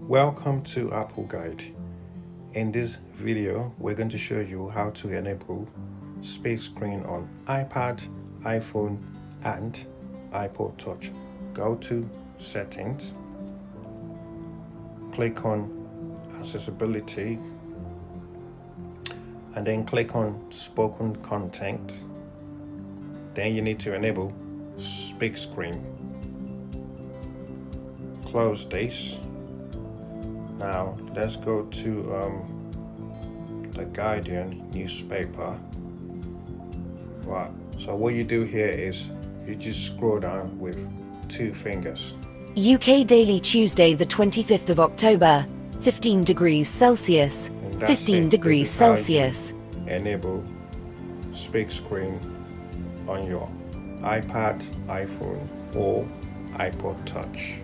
Welcome to appleguide. In this video, we're going to show you how to enable split screen on iPad, iPhone, and iPod Touch. Go to Settings, click on Accessibility, and then click on Spoken Content. Then you need to enable split screen. Close this. Now let's go to the Guardian newspaper. Right, so what you do here is you just scroll down with two fingers. UK Daily Tuesday the 25th of October, 15 degrees Celsius, 15 degrees Celsius. Enable split screen on your iPad, iPhone or iPod Touch.